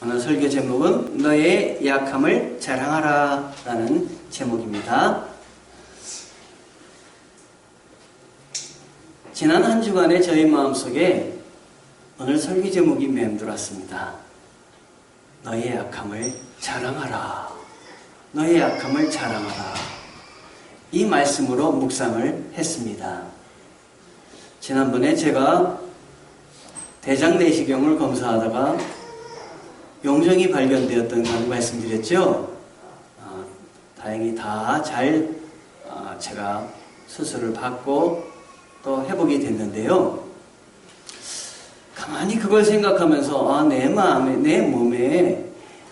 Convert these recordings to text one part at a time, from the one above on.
오늘 설교 제목은 너의 약함을 자랑하라 라는 제목입니다. 지난 한 주간에 저희 마음속에 오늘 설교 제목이 맴돌았습니다. 너의 약함을 자랑하라. 너의 약함을 자랑하라. 이 말씀으로 묵상을 했습니다. 지난번에 제가 대장 내시경을 검사하다가 용종이 발견되었던 걸 말씀드렸죠. 다행히 다 잘 제가 수술을 받고 또 회복이 됐는데요. 가만히 그걸 생각하면서 내 마음에, 내 몸에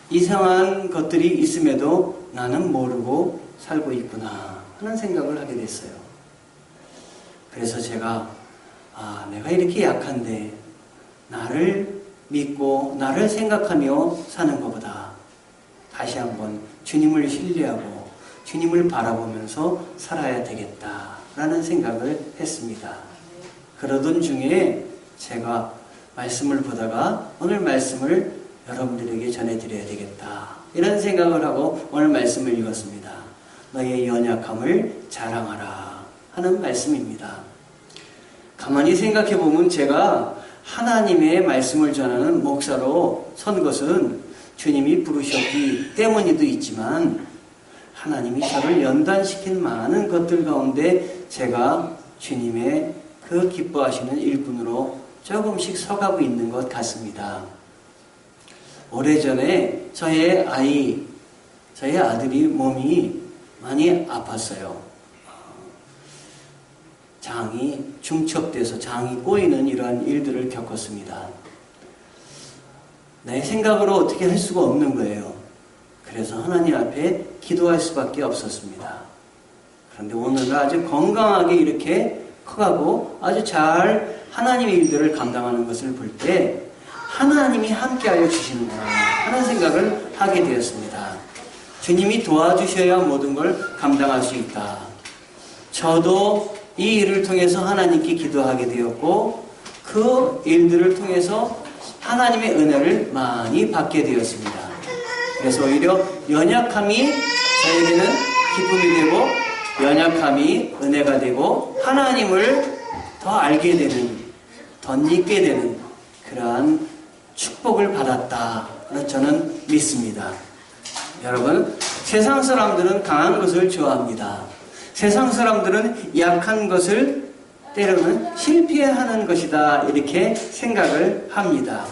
이상한 것들이 있음에도 나는 모르고 살고 있구나 하는 생각을 하게 됐어요. 그래서 제가 내가 이렇게 약한데 나를 믿고 나를 생각하며 사는 것보다 다시 한번 주님을 신뢰하고 주님을 바라보면서 살아야 되겠다라는 생각을 했습니다. 그러던 중에 제가 말씀을 보다가 오늘 말씀을 여러분들에게 전해드려야 되겠다 이런 생각을 하고 오늘 말씀을 읽었습니다. 너의 연약함을 자랑하라 하는 말씀입니다. 가만히 생각해 보면 제가 하나님의 말씀을 전하는 목사로 선 것은 주님이 부르셨기 때문이도 있지만 하나님이 저를 연단시킨 많은 것들 가운데 제가 주님의 그 기뻐하시는 일꾼으로 조금씩 서가고 있는 것 같습니다. 오래전에 저의 아들이 몸이 많이 아팠어요. 장이 중첩돼서 장이 꼬이는 이러한 일들을 겪었습니다. 내 생각으로 어떻게 할 수가 없는 거예요. 그래서 하나님 앞에 기도할 수밖에 없었습니다. 그런데 오늘은 아주 건강하게 이렇게 커가고 아주 잘 하나님의 일들을 감당하는 것을 볼 때 하나님이 함께하여 주시는구나 하는 생각을 하게 되었습니다. 주님이 도와주셔야 모든 걸 감당할 수 있다. 저도 이 일을 통해서 하나님께 기도하게 되었고 그 일들을 통해서 하나님의 은혜를 많이 받게 되었습니다. 그래서 오히려 연약함이 저에게는 기쁨이 되고 연약함이 은혜가 되고 하나님을 더 알게 되는, 더 믿게 되는 그러한 축복을 받았다 저는 믿습니다. 여러분, 세상 사람들은 강한 것을 좋아합니다. 세상 사람들은 약한 것을 때로는 실패하는 것이다 이렇게 생각을 합니다.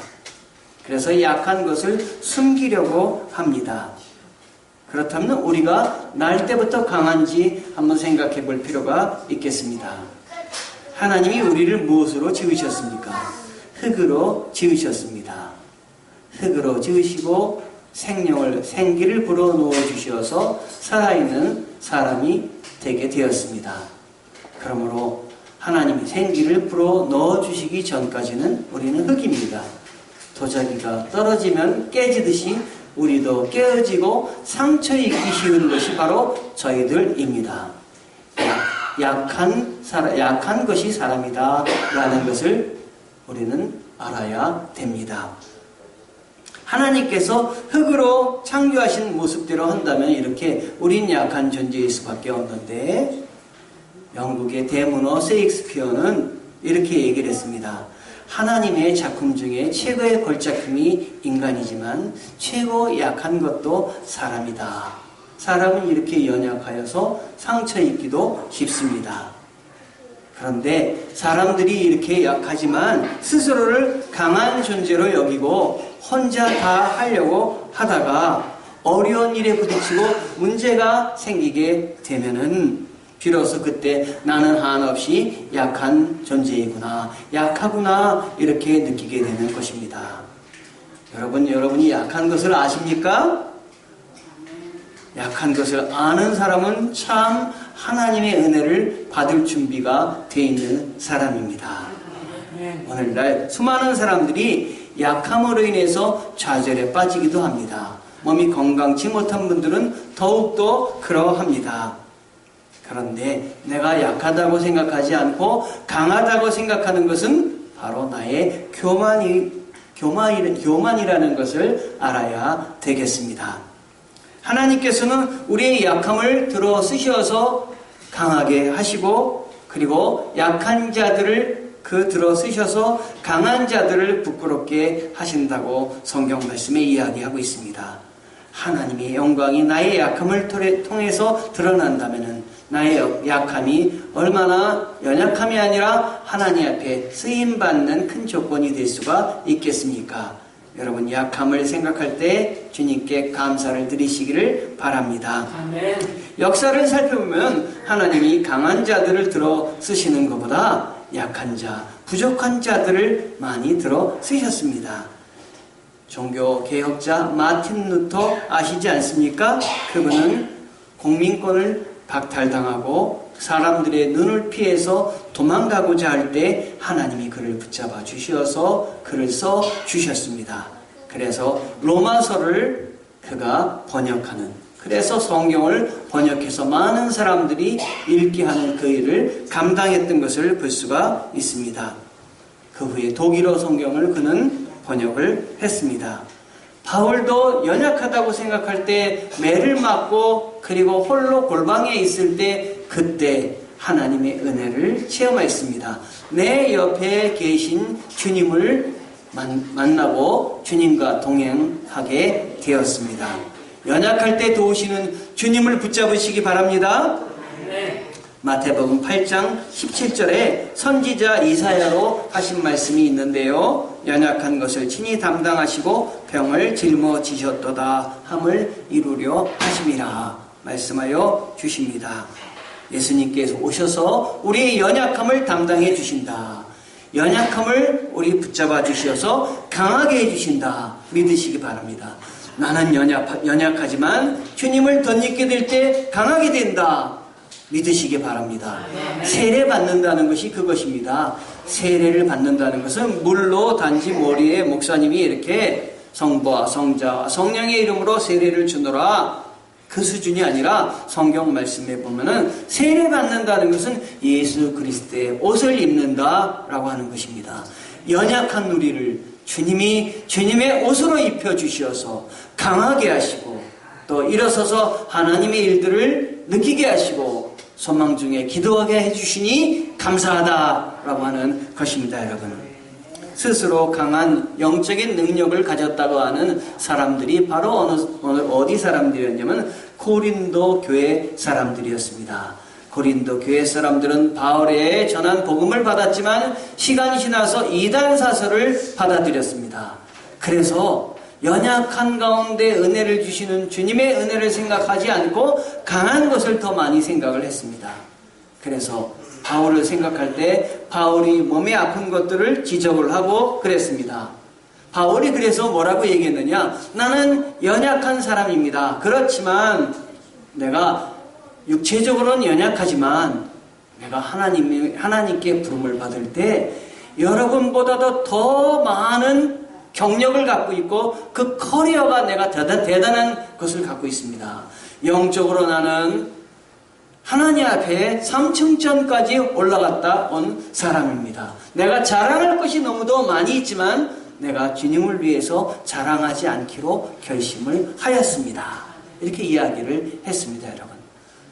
그래서 약한 것을 숨기려고 합니다. 그렇다면 우리가 날 때부터 강한지 한번 생각해 볼 필요가 있겠습니다. 하나님이 우리를 무엇으로 지으셨습니까? 흙으로 지으셨습니다. 흙으로 지으시고 생기를 불어넣어 주셔서 살아있는 사람이 되게 되었습니다. 그러므로 하나님이 생기를 불어 넣어주시기 전까지는 우리는 흙입니다. 도자기가 떨어지면 깨지듯이 우리도 깨어지고 상처 입기 쉬운 것이 바로 저희들입니다. 약한 것이 사람이다 라는 것을 우리는 알아야 됩니다. 하나님께서 흙으로 창조하신 모습대로 한다면 이렇게 우린 약한 존재일 수밖에 없는데 영국의 대문호 셰익스피어는 이렇게 얘기를 했습니다. 하나님의 작품 중에 최고의 걸작품이 인간이지만 최고 약한 것도 사람이다. 사람은 이렇게 연약하여서 상처 입기도 쉽습니다. 그런데 사람들이 이렇게 약하지만 스스로를 강한 존재로 여기고 혼자 다 하려고 하다가 어려운 일에 부딪히고 문제가 생기게 되면은 비로소 그때 나는 한없이 약한 존재이구나, 약하구나 이렇게 느끼게 되는 것입니다. 여러분이 약한 것을 아십니까? 약한 것을 아는 사람은 참 하나님의 은혜를 받을 준비가 되어 있는 사람입니다. 오늘날 수많은 사람들이 약함으로 인해서 좌절에 빠지기도 합니다. 몸이 건강치 못한 분들은 더욱더 그러합니다. 그런데 내가 약하다고 생각하지 않고 강하다고 생각하는 것은 바로 나의 교만이 교만이라는 것을 알아야 되겠습니다. 하나님께서는 우리의 약함을 들어 쓰셔서 강하게 하시고, 그리고 약한 자들을 들어 쓰셔서 강한 자들을 부끄럽게 하신다고 성경 말씀에 이야기하고 있습니다. 하나님의 영광이 나의 약함을 통해서 드러난다면 나의 약함이 얼마나 연약함이 아니라 하나님 앞에 쓰임받는 큰 조건이 될 수가 있겠습니까? 여러분, 약함을 생각할 때 주님께 감사를 드리시기를 바랍니다. 아멘. 역사를 살펴보면 하나님이 강한 자들을 들어 쓰시는 것보다 약한 자, 부족한 자들을 많이 들어 쓰셨습니다. 종교 개혁자 마틴 루터 아시지 않습니까? 그분은 공민권을 박탈당하고 사람들의 눈을 피해서 도망가고자 할 때 하나님이 그를 붙잡아 주셔서 글을 써 주셨습니다. 그래서 로마서를 그가 번역하는, 그래서 성경을 번역해서 많은 사람들이 읽게 하는 그 일을 감당했던 것을 볼 수가 있습니다. 그 후에 독일어 성경을 그는 번역을 했습니다. 바울도 연약하다고 생각할 때 매를 맞고 그리고 홀로 골방에 있을 때 그때 하나님의 은혜를 체험했습니다. 내 옆에 계신 주님을 만나고 주님과 동행하게 되었습니다. 연약할 때 도우시는 주님을 붙잡으시기 바랍니다. 마태복음 8장 17절에 선지자 이사야로 하신 말씀이 있는데요. 연약한 것을 친히 담당하시고 병을 짊어지셨도다 함을 이루려 하심이라 말씀하여 주십니다. 예수님께서 오셔서 우리의 연약함을 담당해 주신다. 연약함을 우리 붙잡아 주셔서 강하게 해 주신다. 믿으시기 바랍니다. 나는 연약하지만 주님을 덧입게 될 때 강하게 된다. 믿으시기 바랍니다. 세례 받는다는 것이 그것입니다. 세례를 받는다는 것은 물로 단지 머리에 목사님이 이렇게 성부와 성자와 성령의 이름으로 세례를 주노라, 그 수준이 아니라 성경 말씀에 보면은 세례 받는다는 것은 예수 그리스도의 옷을 입는다라고 하는 것입니다. 연약한 우리를 주님이 주님의 옷으로 입혀주셔서 강하게 하시고 또 일어서서 하나님의 일들을 느끼게 하시고 소망 중에 기도하게 해주시니 감사하다라고 하는 것입니다. 여러분, 스스로 강한 영적인 능력을 가졌다고 하는 사람들이 바로 어디 사람들이었냐면 고린도 교회 사람들이었습니다. 고린도 교회 사람들은 바울의 전한 복음을 받았지만 시간이 지나서 이단 사설을 받아들였습니다. 그래서 연약한 가운데 은혜를 주시는 주님의 은혜를 생각하지 않고 강한 것을 더 많이 생각을 했습니다. 그래서 바울을 생각할 때 바울이 몸에 아픈 것들을 지적을 하고 그랬습니다. 바울이 그래서 뭐라고 얘기했느냐? 나는 연약한 사람입니다. 그렇지만 내가 육체적으로는 연약하지만 내가 하나님께 부름을 받을 때 여러분보다도 더 많은 경력을 갖고 있고 그 커리어가 내가 대단한 것을 갖고 있습니다. 영적으로 나는 하나님 앞에 삼층전까지 올라갔다 온 사람입니다. 내가 자랑할 것이 너무도 많이 있지만 내가 주님을 위해서 자랑하지 않기로 결심을 하였습니다. 이렇게 이야기를 했습니다. 여러분,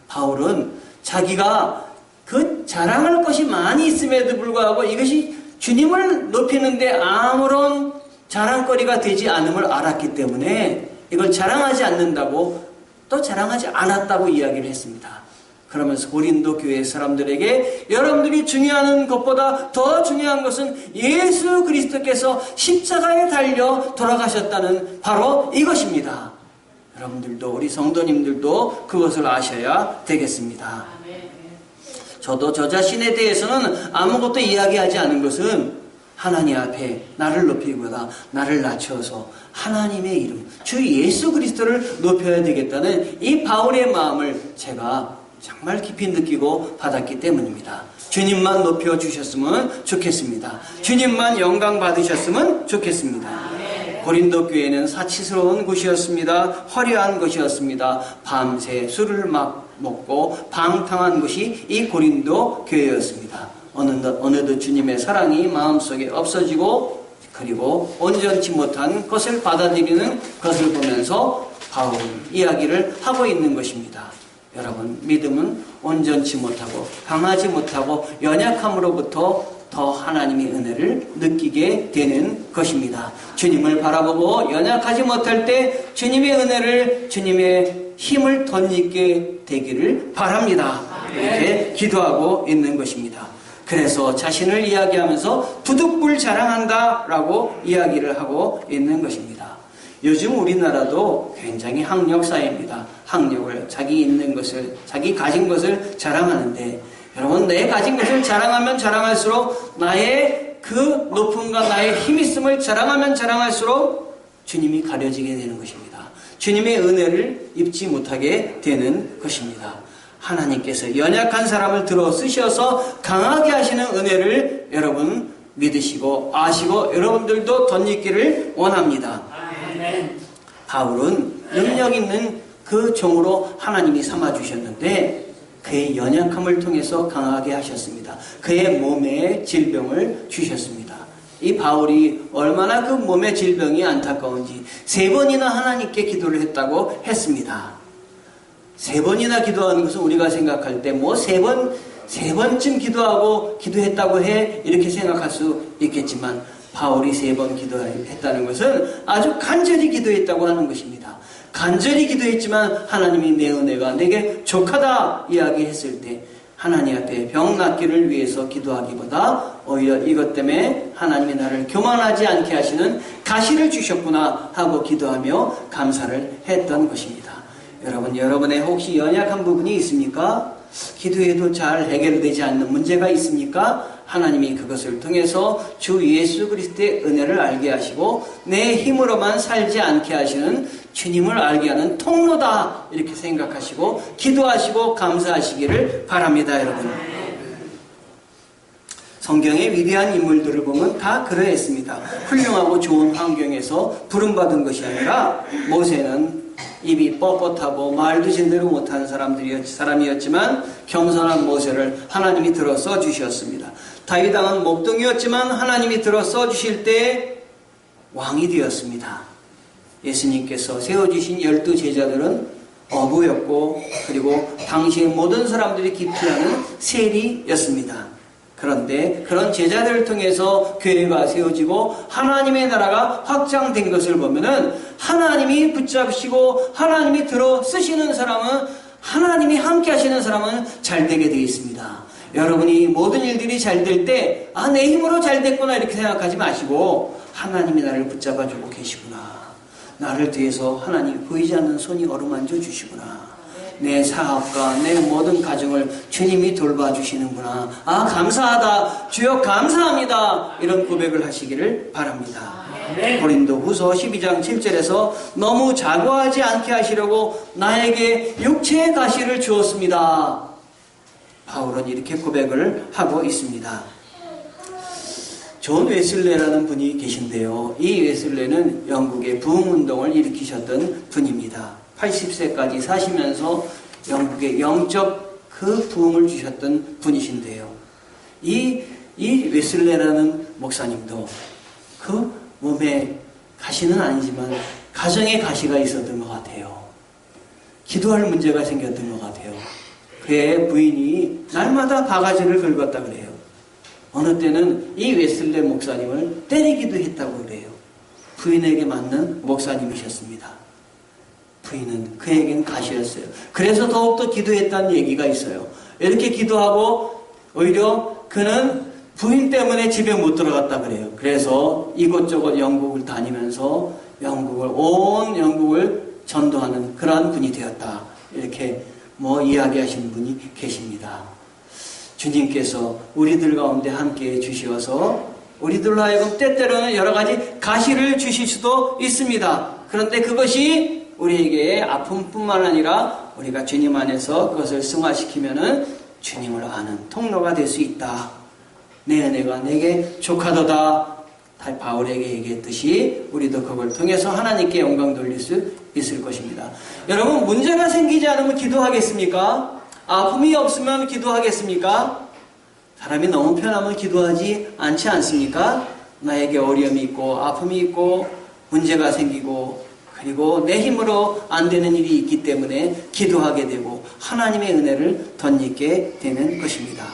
바울은 자기가 그 자랑할 것이 많이 있음에도 불구하고 이것이 주님을 높이는데 아무런 자랑거리가 되지 않음을 알았기 때문에 이걸 자랑하지 않는다고, 또 자랑하지 않았다고 이야기를 했습니다. 그러면서 고린도 교회 사람들에게 여러분들이 중요한 것보다 더 중요한 것은 예수 그리스도께서 십자가에 달려 돌아가셨다는 바로 이것입니다. 여러분들도, 우리 성도님들도 그것을 아셔야 되겠습니다. 저도 저 자신에 대해서는 아무것도 이야기하지 않은 것은 하나님 앞에 나를 높이기보다 나를 낮춰서 하나님의 이름, 주 예수 그리스도를 높여야 되겠다는 이 바울의 마음을 제가 정말 깊이 느끼고 받았기 때문입니다. 주님만 높여주셨으면 좋겠습니다. 주님만 영광 받으셨으면 좋겠습니다. 고린도 교회는 사치스러운 곳이었습니다. 화려한 곳이었습니다. 밤새 술을 막 먹고 방탕한 곳이 이 고린도 교회였습니다. 어느덧 주님의 사랑이 마음속에 없어지고 그리고 온전치 못한 것을 받아들이는 것을 보면서 바울은 이야기를 하고 있는 것입니다. 여러분, 믿음은 온전치 못하고 강하지 못하고 연약함으로부터 더 하나님의 은혜를 느끼게 되는 것입니다. 주님을 바라보고 연약하지 못할 때 주님의 은혜를, 주님의 힘을 덧입게 되기를 바랍니다. 이렇게 기도하고 있는 것입니다. 그래서 자신을 이야기하면서 부득불 자랑한다 라고 이야기를 하고 있는 것입니다. 요즘 우리나라도 굉장히 학력 사회입니다. 학력을, 자기 있는 것을, 자기 가진 것을 자랑하는데, 여러분, 내 가진 것을 자랑하면 자랑할수록 나의 그 높음과 나의 힘 있음을 자랑하면 자랑할수록 주님이 가려지게 되는 것입니다. 주님의 은혜를 입지 못하게 되는 것입니다. 하나님께서 연약한 사람을 들어 쓰셔서 강하게 하시는 은혜를 여러분 믿으시고 아시고 여러분들도 덧입기를 원합니다. 바울은 능력 있는 그 종으로 하나님이 삼아주셨는데 그의 연약함을 통해서 강하게 하셨습니다. 그의 몸에 질병을 주셨습니다. 이 바울이 얼마나 그 몸의 질병이 안타까운지 3번이나 하나님께 기도를 했다고 했습니다. 3번이나 기도하는 것은 우리가 생각할 때 뭐 3번쯤 기도했다고 해 이렇게 생각할 수 있겠지만 바울이 3번 기도했다는 것은 아주 간절히 기도했다고 하는 것입니다. 간절히 기도했지만 하나님이 내 은혜가 내게 족하다 이야기했을 때 하나님 앞에 병 낫기를 위해서 기도하기보다 오히려 이것 때문에 하나님이 나를 교만하지 않게 하시는 가시를 주셨구나 하고 기도하며 감사를 했던 것입니다. 여러분, 여러분의 혹시 연약한 부분이 있습니까? 기도해도 잘 해결되지 않는 문제가 있습니까? 하나님이 그것을 통해서 주 예수 그리스도의 은혜를 알게 하시고 내 힘으로만 살지 않게 하시는 주님을 알게 하는 통로다 이렇게 생각하시고 기도하시고 감사하시기를 바랍니다. 여러분, 성경의 위대한 인물들을 보면 다 그러했습니다. 훌륭하고 좋은 환경에서 부름받은 것이 아니라 모세는 입이 뻣뻣하고 말도 제대로 못하는 사람이었지만 겸손한 모세를 하나님이 들어 써주셨습니다. 다윗 왕은 목동이었지만 하나님이 들어 써주실 때 왕이 되었습니다. 예수님께서 세워주신 12 제자들은 어부였고 그리고 당시의 모든 사람들이 기피하는 세리였습니다. 그런데 그런 제자들을 통해서 교회가 세워지고 하나님의 나라가 확장된 것을 보면은 하나님이 붙잡으시고 하나님이 들어 쓰시는 사람은 하나님이 함께 하시는 사람은 잘 되게 되어 있습니다. 여러분이 모든 일들이 잘 될 때 내 힘으로 잘 됐구나 이렇게 생각하지 마시고 하나님이 나를 붙잡아주고 계시구나. 나를 뒤에서 하나님이 보이지 않는 손이 어루만져 주시구나. 내 사업과 내 모든 가정을 주님이 돌봐주시는구나. 감사하다. 주여 감사합니다. 이런 고백을 하시기를 바랍니다. 고린도 후서 12장 7절에서 너무 자고하지 않게 하시려고 나에게 육체의 가시를 주었습니다. 바울은 이렇게 고백을 하고 있습니다. 존 웨슬레라는 분이 계신데요. 이 웨슬레는 영국의 부흥운동을 일으키셨던 분입니다. 80세까지 사시면서 영국의 영적 그 부흥을 주셨던 분이신데요. 이 웨슬레라는 목사님도 그 몸에 가시는 아니지만 가정에 가시가 있었던 것 같아요. 기도할 문제가 생겼던 것 같아요. 그의 부인이 날마다 바가지를 긁었다 그래요. 어느 때는 이 웨슬레 목사님을 때리기도 했다고 그래요. 부인에게 맞는 목사님이셨습니다. 부인은 그에겐 가시였어요. 그래서 더욱더 기도했다는 얘기가 있어요. 이렇게 기도하고 오히려 그는 부인 때문에 집에 못 들어갔다 그래요. 그래서 이곳저곳 영국을 다니면서 온 영국을 전도하는 그러한 분이 되었다. 이렇게 이야기하시는 분이 계십니다. 주님께서 우리들 가운데 함께 주시어서 우리들로 하여금 때때로는 여러 가지 가시를 주실 수도 있습니다. 그런데 그것이 우리에게 아픔뿐만 아니라 우리가 주님 안에서 그것을 승화시키면은 주님을 아는 통로가 될 수 있다. 내 은혜가 내게 족하도다. 바울에게 얘기했듯이 우리도 그걸 통해서 하나님께 영광 돌릴 수 있을 것입니다. 여러분, 문제가 생기지 않으면 기도하겠습니까? 아픔이 없으면 기도하겠습니까? 사람이 너무 편하면 기도하지 않지 않습니까? 나에게 어려움이 있고 아픔이 있고 문제가 생기고 그리고 내 힘으로 안 되는 일이 있기 때문에 기도하게 되고 하나님의 은혜를 덧입게 되는 것입니다.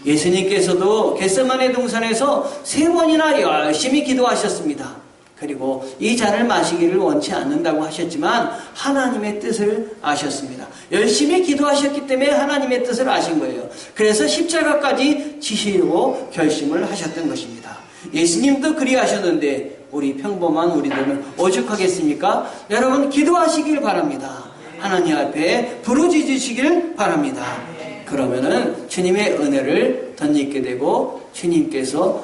예수님께서도 겟세마네 동산에서 3번이나 열심히 기도하셨습니다. 그리고 이 잔을 마시기를 원치 않는다고 하셨지만 하나님의 뜻을 아셨습니다. 열심히 기도하셨기 때문에 하나님의 뜻을 아신 거예요. 그래서 십자가까지 지시려고 결심을 하셨던 것입니다. 예수님도 그리하셨는데 우리 평범한 우리들은 오죽하겠습니까? 여러분 기도하시길 바랍니다. 하나님 앞에 부르짖으시길 바랍니다. 그러면은 주님의 은혜를 덧입게 되고 주님께서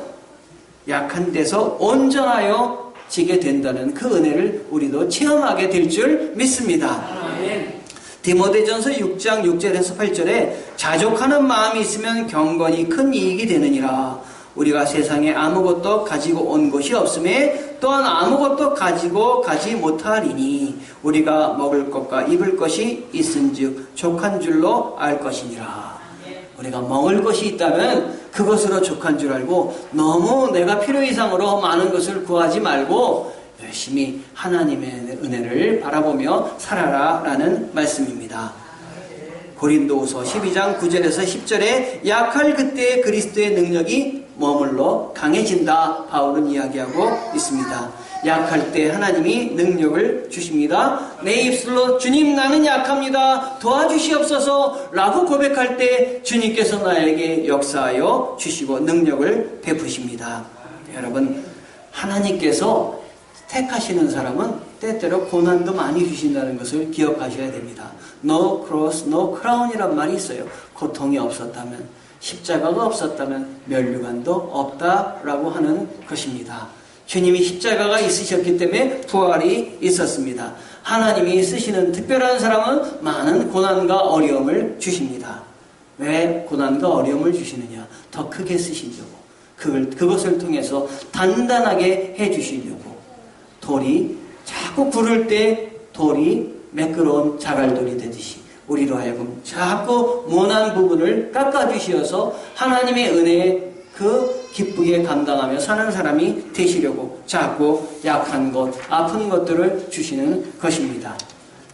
약한 데서 온전하여 지게 된다는 그 은혜를 우리도 체험하게 될 줄 믿습니다. 디모데전서 6장 6절에서 8절에 자족하는 마음이 있으면 경건이 큰 이익이 되느니라. 우리가 세상에 아무것도 가지고 온 것이 없음에 또한 아무것도 가지고 가지 못하리니 우리가 먹을 것과 입을 것이 있은즉 족한 줄로 알 것이니라. 우리가 먹을 것이 있다면 그것으로 족한 줄 알고 너무 내가 필요 이상으로 많은 것을 구하지 말고 열심히 하나님의 은혜를 바라보며 살아라라는 말씀입니다. 고린도후서 12장 9절에서 10절에 약할 그때의 그리스도의 능력이 머물러 강해진다 바울은 이야기하고 있습니다. 약할 때 하나님이 능력을 주십니다. 내 입술로 주님 나는 약합니다. 도와주시옵소서 라고 고백할 때 주님께서 나에게 역사하여 주시고 능력을 베푸십니다. 여러분 하나님께서 택하시는 사람은 때때로 고난도 많이 주신다는 것을 기억하셔야 됩니다. No cross, no crown이란 말이 있어요. 고통이 없었다면 십자가가 없었다면 면류관도 없다라고 하는 것입니다. 주님이 십자가가 있으셨기 때문에 부활이 있었습니다. 하나님이 쓰시는 특별한 사람은 많은 고난과 어려움을 주십니다. 왜 고난과 어려움을 주시느냐? 더 크게 쓰시려고. 그것을 통해서 단단하게 해주시려고. 돌이 자꾸 부를 때 돌이 매끄러운 자갈돌이 되듯이 우리로 하여금 자꾸 모난 부분을 깎아주시어서 하나님의 은혜에 그 기쁘게 감당하며 사는 사람이 되시려고 자꾸 약한 것, 아픈 것들을 주시는 것입니다.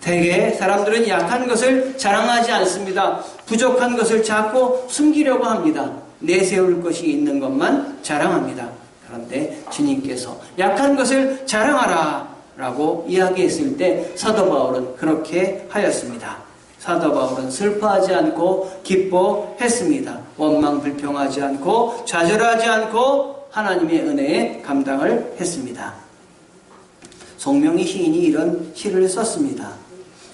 대개 사람들은 약한 것을 자랑하지 않습니다. 부족한 것을 자꾸 숨기려고 합니다. 내세울 것이 있는 것만 자랑합니다. 그런데 주님께서 약한 것을 자랑하라 라고 이야기했을 때 사도 바울은 그렇게 하였습니다. 사도 바울은 슬퍼하지 않고 기뻐했습니다. 원망 불평하지 않고 좌절하지 않고 하나님의 은혜에 감당을 했습니다. 송명희 시인이 이런 시를 썼습니다.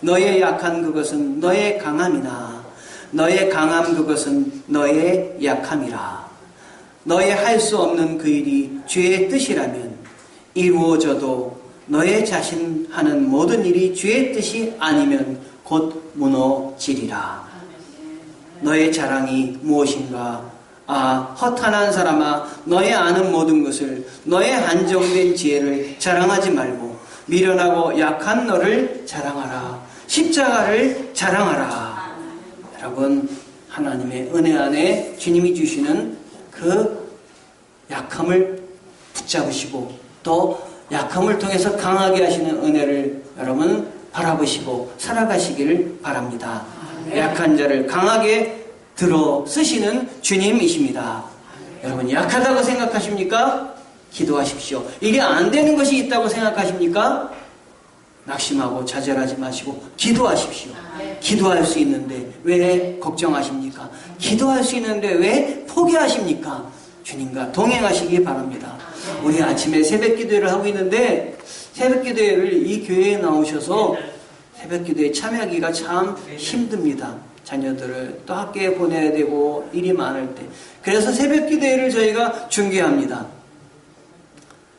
너의 약한 그것은 너의 강함이나 너의 강함 그것은 너의 약함이라. 너의 할 수 없는 그 일이 주의 뜻이라면 이루어져도 너의 자신 하는 모든 일이 주의 뜻이 아니면 곧 무너지리라. 너의 자랑이 무엇인가? 허탄한 사람아, 너의 아는 모든 것을, 너의 한정된 지혜를 자랑하지 말고 미련하고 약한 너를 자랑하라. 십자가를 자랑하라. 여러분, 하나님의 은혜 안에 주님이 주시는 그 약함을 붙잡으시고 또 약함을 통해서 강하게 하시는 은혜를 여러분 바라보시고 살아가시기를 바랍니다. 약한 자를 강하게 들어 쓰시는 주님이십니다. 여러분 약하다고 생각하십니까? 기도하십시오. 이게 안 되는 것이 있다고 생각하십니까? 낙심하고 좌절하지 마시고 기도하십시오. 기도할 수 있는데 왜 걱정하십니까? 기도할 수 있는데 왜 포기하십니까? 주님과 동행하시기 바랍니다. 우리 아침에 새벽 기도회를 하고 있는데 새벽 기도회를 이 교회에 나오셔서 새벽 기도회에 참여하기가 참 힘듭니다. 자녀들을 또 학교에 보내야 되고 일이 많을 때. 그래서 새벽 기도회를 저희가 중계합니다.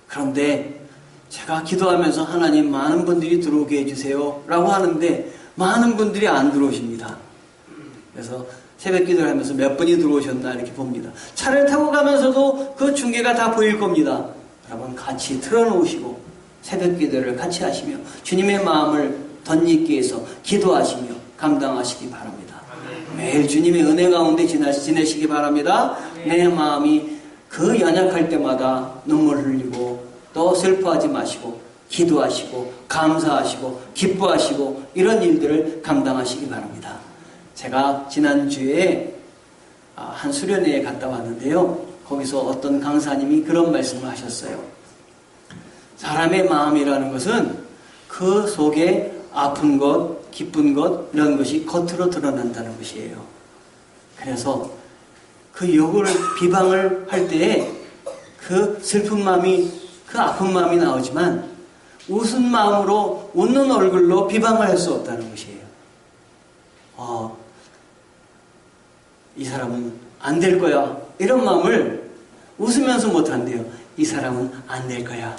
그런데 제가 기도하면서 하나님 많은 분들이 들어오게 해주세요 라고 하는데 많은 분들이 안 들어오십니다. 그래서 새벽 기도를 하면서 몇 분이 들어오셨나 이렇게 봅니다. 차를 타고 가면서도 그 중계가 다 보일 겁니다. 여러분 같이 틀어놓으시고 새벽 기도를 같이 하시며 주님의 마음을 덧입기 위해서 기도하시며 감당하시기 바랍니다. 매일 주님의 은혜 가운데 지내시기 바랍니다. 내 마음이 그 연약할 때마다 눈물 흘리고 또 슬퍼하지 마시고 기도하시고 감사하시고 기뻐하시고 이런 일들을 감당하시기 바랍니다. 제가 지난주에 한 수련회에 갔다 왔는데요. 거기서 어떤 강사님이 그런 말씀을 하셨어요. 사람의 마음이라는 것은 그 속에 아픈 것, 기쁜 것 이런 것이 겉으로 드러난다는 것이에요. 그래서 그 욕을 비방을 할 때에 그 슬픈 마음이 그 아픈 마음이 나오지만 웃은 마음으로 웃는 얼굴로 비방을 할 수 없다는 것이에요. 이 사람은 안 될 거야 이런 마음을 웃으면서 못한대요. 이 사람은 안 될 거야.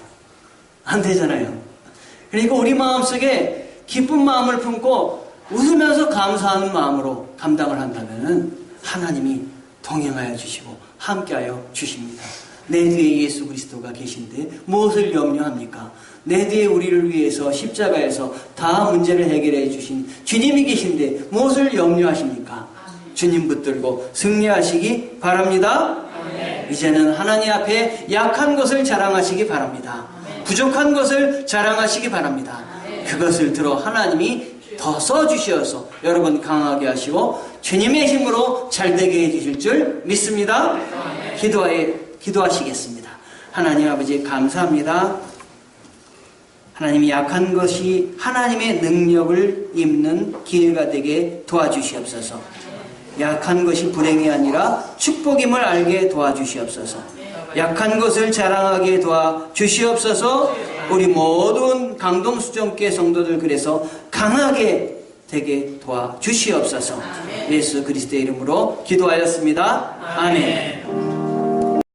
안 되잖아요. 그러니까 우리 마음속에 기쁜 마음을 품고 웃으면서 감사하는 마음으로 감당을 한다면 하나님이 동행하여 주시고 함께하여 주십니다. 내 뒤에 예수 그리스도가 계신데 무엇을 염려합니까? 내 뒤에 우리를 위해서 십자가에서 다 문제를 해결해 주신 주님이 계신데 무엇을 염려하십니까? 주님 붙들고 승리하시기 바랍니다. 이제는 하나님 앞에 약한 것을 자랑하시기 바랍니다. 부족한 것을 자랑하시기 바랍니다. 그것을 들어 하나님이 더 써주셔서 여러분 강하게 하시고 주님의 힘으로 잘되게 해주실 줄 믿습니다. 기도하시겠습니다. 하나님 아버지 감사합니다. 하나님이 약한 것이 하나님의 능력을 입는 기회가 되게 도와주시옵소서. 약한 것이 불행이 아니라 축복임을 알게 도와주시옵소서. 약한 것을 자랑하게 도와주시옵소서. 우리 모든 강동수정교회 성도들 그래서 강하게 되게 도와주시옵소서. 예수 그리스도의 이름으로 기도하였습니다. 아멘.